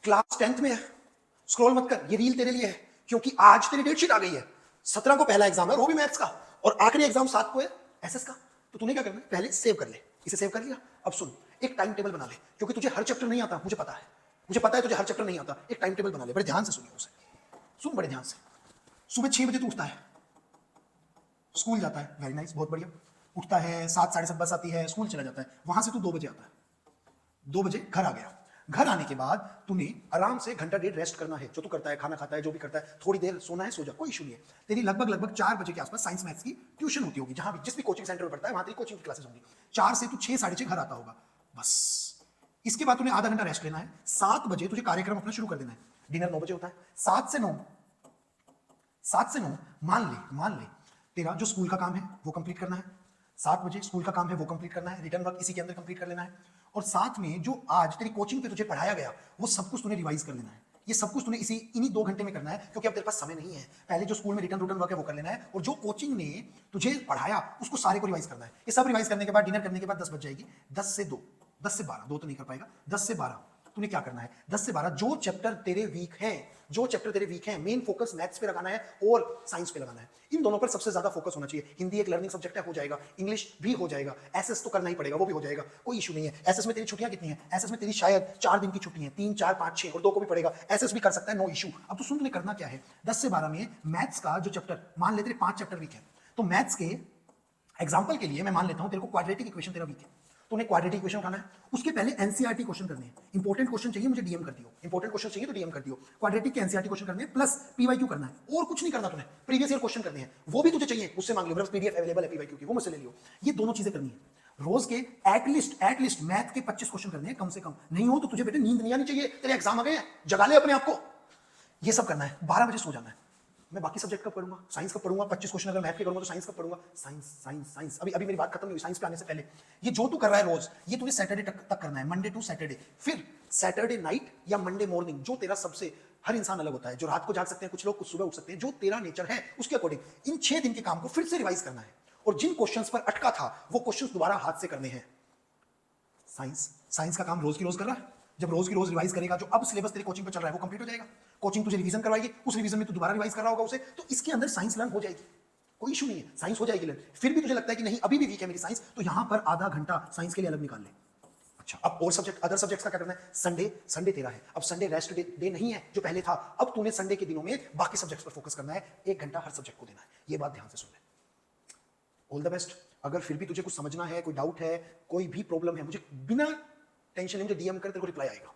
Class 10th में है, scroll मत कर, ये रील तेरे लिए है, क्योंकि आज तेरी डेट शीट आ गई है। 17 को पहला एग्जाम है, वो भी मैथ्स का, और आखिरी एग्जाम 7 को है एसएस का। तो तूने क्या करना है, पहले सेव कर ले, इसे सेव कर लिया। अब सुन, एक टाइम टेबल बना ले, क्योंकि तुझे हर चैप्टर नहीं आता, मुझे पता है, मुझे पता है तुझे हर चैप्टर नहीं आता। एक टाइम टेबल बना ले, बड़े ध्यान से सुनिए उसे, सुन बड़े ध्यान से। सुबह 6 बजे तू उठता है, स्कूल जाता है, वेरी नाइस, बहुत बढ़िया। उठता है, 7 साढ़े 7 बस आती है, स्कूल चला जाता है, वहां से तू 2 बजे आता है, 2 बजे घर आ गया। घर आने के बाद तूने आराम से घंटा डेढ़ रेस्ट करना है, जो तू करता है, खाना खाता है, जो भी करता है, थोड़ी देर सोना है, सो जा, कोई इशू नहीं है। तेरी लगभग 4 बजे के आसपास साइंस मैथ्स की ट्यूशन होती होगी, जहां भी जिस भी कोचिंग सेंटर में पढ़ता है वहां तेरी कोचिंग की क्लासेस होंगी। 4 से तू 6 साढ़े 6 घर आता होगा, बस। इसके बाद तूने आधा घंटा रेस्ट लेना है, 7 बजे तुझे कार्यक्रम अपना शुरू कर देना है। डिनर 9 बजे होता है, 7 से 9 मान ले तेरा जो स्कूल का काम है वो कंप्लीट करना है। 7 बजे स्कूल का काम है वो कंप्लीट करना है, रिटर्न वर्क इसी के अंदर कंप्लीट कर लेना है। और साथ में जो आज तेरी कोचिंग पे तुझे पढ़ाया गया वो सब कुछ तूने रिवाइज कर लेना है। ये सब कुछ तूने इन्हीं 2 घंटे में करना है, क्योंकि अब तेरे पास समय नहीं है। पहले जो स्कूल में रिटर्न वर्क है वो कर लेना है, और जो कोचिंग ने तुझे पढ़ाया उसको सारे को रिवाइज करना है। ये सब रिवाइज करने के बाद डिनर करने के बाद 10 बज जाएगी। 10 से 2, 10 से 12, 2 तो नहीं कर पाएगा, 10 से 12 तूने क्या करना है, 10 से 12 जो चैप्टर तेरे वीक है, मेन फोकस मैथ्स पे लगाना है और साइंस पे लगाना है। इन दोनों पर सबसे ज्यादा फोकस होना चाहिए। हिंदी एक लर्निंग सब्जेक्ट है, हो जाएगा, इंग्लिश भी हो जाएगा, एसएस तो करना ही पड़ेगा, वो भी हो जाएगा, कोई इशू नहीं है। एसएस में तेरी छुट्टियां कितनी है, एसएस में तेरी शायद 4 दिन की छुट्टी है, 3, 4, 5, 6 और 2 को भी पड़ेगा, एसएस भी कर सकता है, नो इशू। अब तो सुन, तूने करना क्या है, 10 से 12 में मैथ्स का जो चैप्टर, मान ले तेरे 5 चैप्टर वीक है, तो मैथ्स के एग्जाम्पल के लिए मैं मान लेता हूं तेरे को क्वाड्रेटिक इक्वेशन तेरा वीक है, तूने क्वाड्रेटिक इक्वेशन उठाना है। उसके पहले एनसीईआरटी क्वेश्चन करने हैं, इंपॉर्टेंट क्वेश्चन चाहिए मुझे, डीएम कर दियो, इंपॉर्टेंट क्वेश्चन चाहिए तो डीएम कर दियो। क्वाड्रेटिक के एनसीईआरटी क्वेश्चन करने हैं, प्लस पीवाईक्यू करना है, और कुछ नहीं करना तूने। प्रीवियस ईयर क्वेश्चन करने हैं, वो भी तुझे चाहिए, मुझसे मांग लियो, मेरे पास पीडीएफ अवेलेबल है पीवाईक्यू की, वो मुझसे ले लियो। ये दोनों चीजें करनी है। रोज के एटलीस्ट मैथ के 25 क्वेश्चन करने हैं कम से कम। नहीं हो तो तुझे बेटे नींद नहीं आनी चाहिए, तेरे एग्जाम आ गए हैं, जगा ले अपने आप को। ये सब करना है, 12 बजे सो जाना है। मैं बाकी सब्जेक्ट कब पढ़ूंगा, साइंस कब पढ़ूंगा, 25 क्वेश्चन अगर मैथ के करूंगा तो साइंस कब पढ़ूंगा, साइंस अभी मेरी बात खत्म नहीं हुई, साइंस पे आने से पहले ये जो तू कर रहा है रोज, ये तुझे सैटरडे तक करना है, मंडे टू सैटरडे। फिर सैटरडे नाइट या मंडे मॉर्निंग, जो तेरा सबसे, हर इंसान अलग होता है, जो रात को जाग सकते हैं कुछ लोग, कुछ सुबह उठ सकते हैं, जो तेरा नेचर है उसके अकॉर्डिंग इन 6 दिन के काम को फिर से रिवाइज करना है। और जिन क्वेश्चंस पर अटका था वो क्वेश्चंस दोबारा हाथ से करने हैं। साइंस का काम रोज की रोज कर रहा है, जब रोज की रोज रिवाइज करेगा, जो अब सिलेबस तेरी कोचिंग पे चल रहा है वो कंप्लीट हो जाएगा। कोचिंग तुझे रिवीजन करवाएगी, उस रिवीजन में तू दोबारा रिवाइज कर रहा होगा उसे, तो इसके अंदर साइंस लर्न हो जाएगी, कोई इशू नहीं है, साइंस हो जाएगी लर्न। फिर भी तुझे लगता है कि नहीं अभी भी वीक है मेरी साइंस, तो यहां पर आधा घंटा साइंस के लिए अलग निकाल ले। अच्छा, अब और सब्जेक्ट, अदर सब्जेक्ट्स का क्या करना है, संडे तेरा है, अब संडे रेस्ट डे नहीं है जो पहले था, अब तूने संडे के दिनों में बाकी सब्जेक्ट्स पर फोकस करना है, 1 घंटा हर सब्जेक्ट को देना है। ये बात ध्यान से सुन ले। All the best. अगर फिर भी तुझे कुछ समझना है, कोई डाउट है, कोई भी प्रॉब्लम है, मुझे बिना टेंशन नहीं, मुझे डीएम कर, तेरे को रिप्लाई आएगा।